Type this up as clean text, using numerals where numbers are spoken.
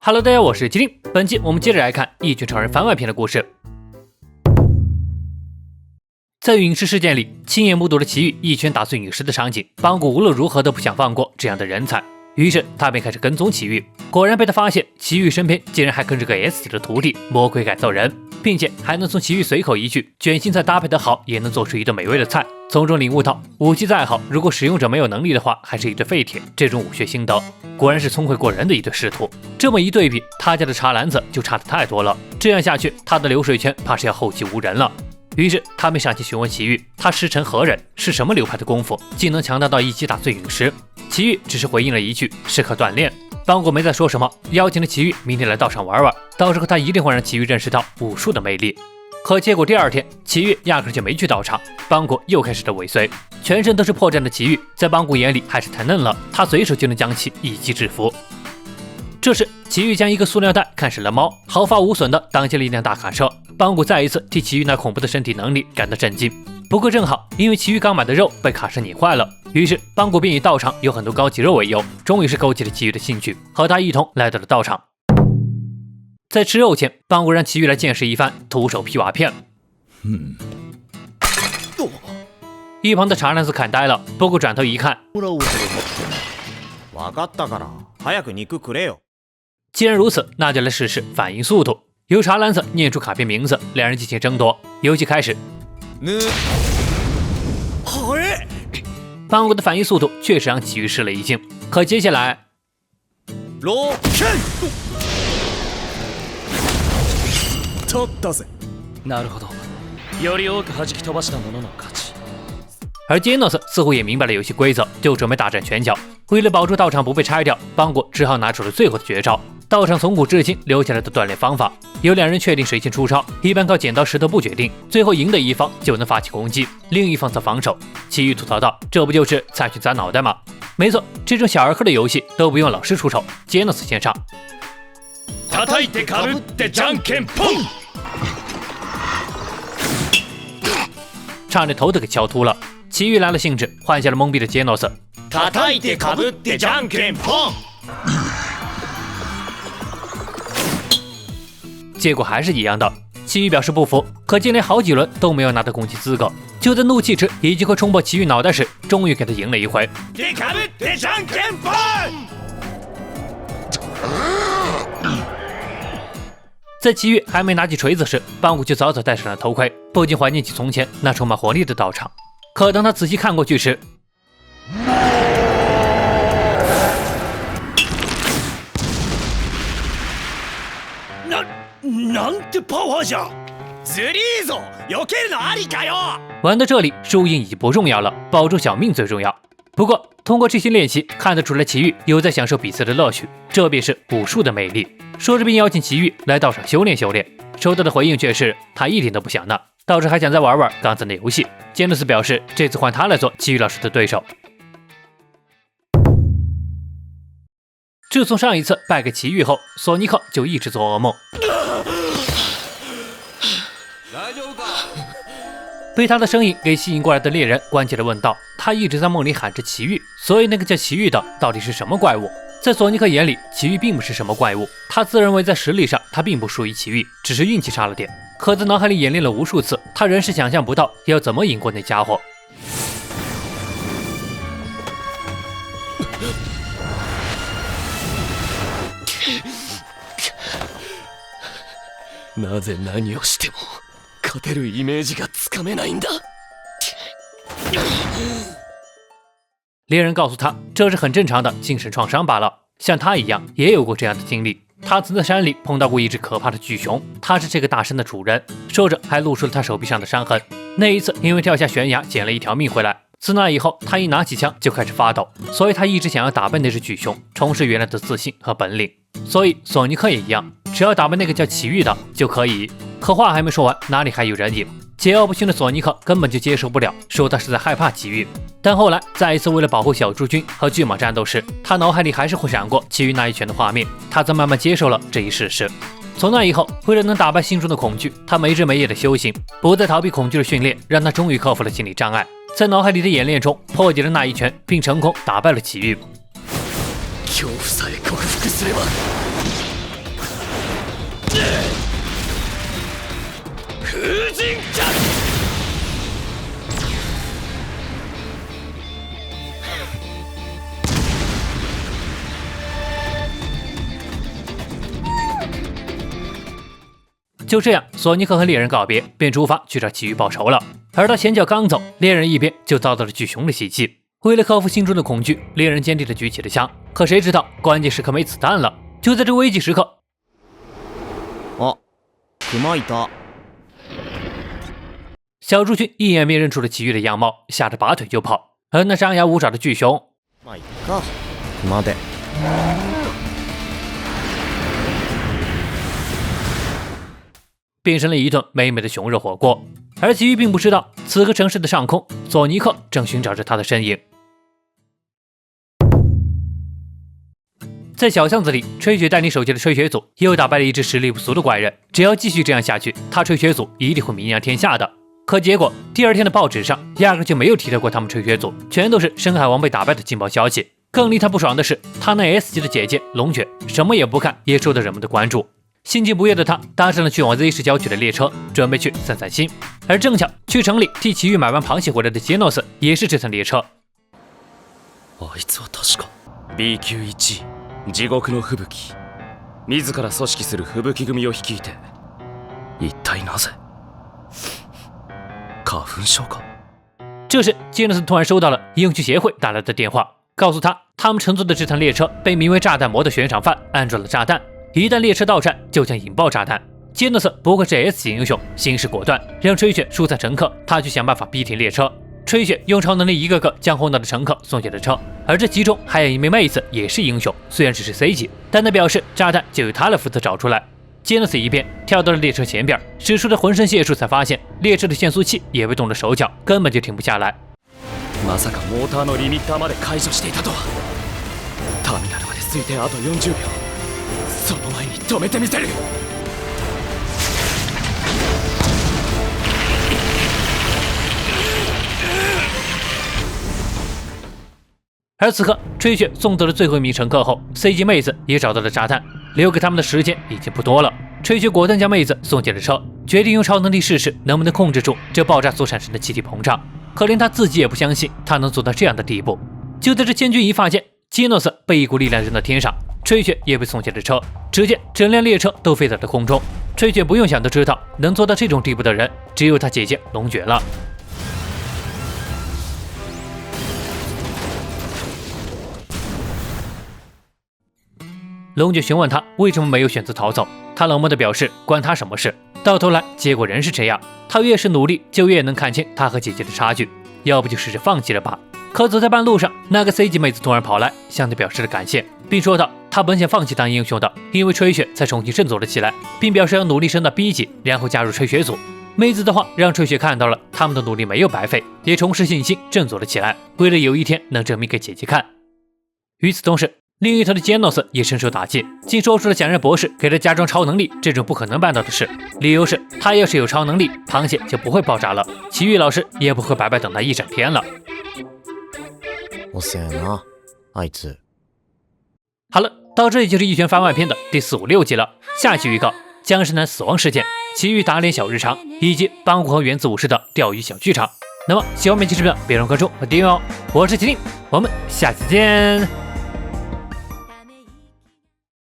Hello， 大家，我是吉林。本期我们接着来看《一拳超人》番外篇的故事。在陨石事件里，亲眼目睹了奇遇一拳打碎陨石的场景，邦古无论如何都不想放过这样的人才，于是他便开始跟踪奇遇。果然被他发现，奇遇身边竟然还跟着个 S 级的徒弟魔鬼改造人，并且还能从奇遇随口一句卷心菜搭配得好，也能做出一顿美味的菜。从中领悟到，武器再好，如果使用者没有能力的话，还是一堆废铁。这种武学心得，果然是聪慧过人的一对师徒。这么一对比，他家的茶篮子就差得太多了。这样下去，他的流水圈怕是要后继无人了。于是他便上前询问奇遇，他师承何人，是什么流派的功夫，竟能强大到一击打碎陨石？奇遇只是回应了一句：“是靠锻炼。”邦古没再说什么，邀请了奇遇明天来道场玩玩，到时候他一定会让奇遇认识到武术的魅力。可结果第二天，奇遇压根就没去道场，邦古又开始了尾随。全身都是破绽的奇遇，在邦古眼里还是太嫩了，他随手就能将其一击制服。这时，奇遇将一个塑料袋看成了猫，毫发无损地挡下了一辆大卡车。邦古再一次替奇遇那恐怖的身体能力感到震惊。不过正好，因为奇遇刚买的肉被卡车碾坏了，于是邦古便以道场有很多高级肉为由，终于是勾起了奇遇的兴趣，和他一同来到了道场。在吃肉前，邦古让奇遇来见识一番徒手劈瓦片。一旁的茶篮子看呆了，不过转头一看，既然如此，那就来试试反应速度。由茶篮子念出卡片名字，两人进行争夺。游戏开始。邦古的反应速度确实让奇遇吃了一惊，可接下来，而杰诺斯似乎也明白了游戏规则，就准备大展拳脚。为了保住道场不被拆掉，邦古只好拿出了最后的绝招，道场从古至今留下来的锻炼方法。有两人确定谁先出招，一般靠剪刀石头布决定，最后赢的一方就能发起攻击，另一方则防守。奇遇吐槽道：“这不就是菜去砸脑袋吗？”没错，这种小儿科的游戏都不用老师出手，杰诺斯先上。差点头都给敲秃了。奇遇来了兴致，换下了懵逼的杰诺斯。结果还是一样的。奇遇表示不服，可接连好几轮都没有拿到攻击资格。就在怒气值已经快冲破奇遇脑袋时，终于给他赢了一回。在奇遇还没拿起锤子时，邦古就早早戴上了头盔，不禁怀念起从前那充满活力的道场。可当他仔细看过去时，なんてパワーじゃ。ずりーぞ、避けるのありかよ。玩到这里，输赢已经不重要了，保住小命最重要。不过通过这些练习，看得出来奇遇有在享受比赛的乐趣，这便是武术的魅力。说着便邀请奇遇来道场修炼修炼，收到的回应却是他一点都不想呢，倒是还想再玩玩刚才的游戏。杰诺斯表示这次换他来做奇遇老师的对手。自从上一次败给奇遇后，索尼克就一直做噩梦。被他的声音给吸引过来的猎人关切地问道：“他一直在梦里喊着奇遇，所以那个叫奇遇的到底是什么怪物？”在索尼克眼里，奇遇并不是什么怪物，他自认为在实力上他并不输于奇遇，只是运气差了点。可在脑海里演练了无数次，他仍是想象不到要怎么赢过那家伙。なぜ何をしても勝てるイメージがつかめないんだ。猎人告诉他，这是很正常的精神创伤罢了，像他一样也有过这样的经历。他曾在山里碰到过一只可怕的巨熊，他是这个大山的主人。说着还露出了他手臂上的伤痕。那一次因为跳下悬崖捡了一条命回来，自那以后他一拿起枪就开始发抖，所以他一直想要打败那只巨熊，重拾原来的自信和本领。所以索尼克也一样，只要打败那个叫奇遇的就可以。可话还没说完，哪里还有人影？桀骜不驯的索尼克根本就接受不了，说他是在害怕奇遇。但后来再一次为了保护小猪君和巨蟒战斗时，他脑海里还是会闪过奇遇那一拳的画面，他则慢慢接受了这一事实。从那以后，为了能打败心中的恐惧，他没日没夜的修行，不再逃避恐惧的训练，让他终于克服了心理障碍。在脑海里的演练中破解了那一拳，并成功打败了奇遇。恐怖さえ克服すれば就这样，索尼克和猎人告别，便出发去找奇遇报仇了。而他前脚刚走，猎人一边就遭到了巨熊的袭击。为了克服心中的恐惧，猎人坚定地举起了枪。可谁知道关键时刻没子弹了。就在这危急时刻，熊いた。小猪君一眼便认出了奇遇的样貌，吓得拔腿就跑。而那张牙舞爪的巨熊，变成了一顿美美的熊肉火锅。而奇遇并不知道，此刻城市的上空，索尼克正寻找着他的身影。在小巷子里，吹雪带领手下的吹雪组又打败了一只实力不俗的怪人。只要继续这样下去，他吹雪组一定会名扬天下的。可结果第二天的报纸上压根就没有提到过他们吹雪组，全都是深海王被打败的劲爆消息。更令他不爽的是，他那 S 级的姐姐龙雪什么也不看，也受到人们的关注。心情不悦的他搭上了去往 Z 市郊区的列车，准備去散散心。而正巧去城里替奇遇买完螃蟹回来的杰诺斯也是这趟列车。あいつは確か B 級1位地獄の吹雪、自ら組織する吹雪組を率いて、一体なぜ？花粉症か？这时，杰诺斯突然收到了英雄协会打来的电话，告诉他们乘坐的这趟列车被名为炸弹魔的悬赏犯安装了炸弹，一旦列车到站就将引爆炸弹。杰诺斯不愧是 S 级英雄，行事果断，让吹雪疏散乘客，他去想办法逼停列车。吹雪用超能力一个个将红脑的乘客送下了车，而这其中还有一名妹子也是英雄，虽然只是 C 级，但那表示炸弹就由他来负责找出来。杰诺斯一边跳到了列车前边，使出了浑身解数，才发现列车的限速器也被冻了手脚，根本就停不下来。まさかモーターのリミッターまで解除していたとは。ターミナルまで推定あと40秒。その前に止めてみせる。而此刻，吹雪送走了最后一名乘客后 ，C 级妹子也找到了炸弹，留给他们的时间已经不多了。吹雪果断将妹子送进了车，决定用超能力试试能不能控制住这爆炸所产生的气体膨胀。可连他自己也不相信他能做到这样的地步。就在这千钧一发间，基诺斯被一股力量扔到天上，吹雪也被送进了车。只见整辆列车都飞到了空中。吹雪不用想都知道，能做到这种地步的人，只有他姐姐龙卷了。龙卷询问他为什么没有选择逃走，他冷漠地表示关他什么事。到头来结果仍是这样，他越是努力就越能看清他和姐姐的差距，要不就试着放弃了吧。可走在半路上，那个 C 级妹子突然跑来向他表示了感谢，并说道他本想放弃当英雄的，因为吹雪才重新振作了起来，并表示要努力升到 B 级，然后加入吹雪组。妹子的话让吹雪看到了他们的努力没有白费，也重拾信心，振作了起来，为了有一天能证明给姐姐看。与此同时，另一头的杰诺斯也深受打击，竟说出了想让博士给他加装超能力这种不可能办到的事。理由是他要是有超能力，螃蟹就不会爆炸了，奇遇老师也不会白白等他一整天了。遅いな、あいつ。好了，到这里就是一拳番外篇的第4、5、6集了。下期预告：僵尸男死亡事件、奇遇打脸小日常，以及邦古和原子武士的钓鱼小剧场。那么喜欢本期视频的别忘关注和订阅哦。我是麒麟，我们下期见。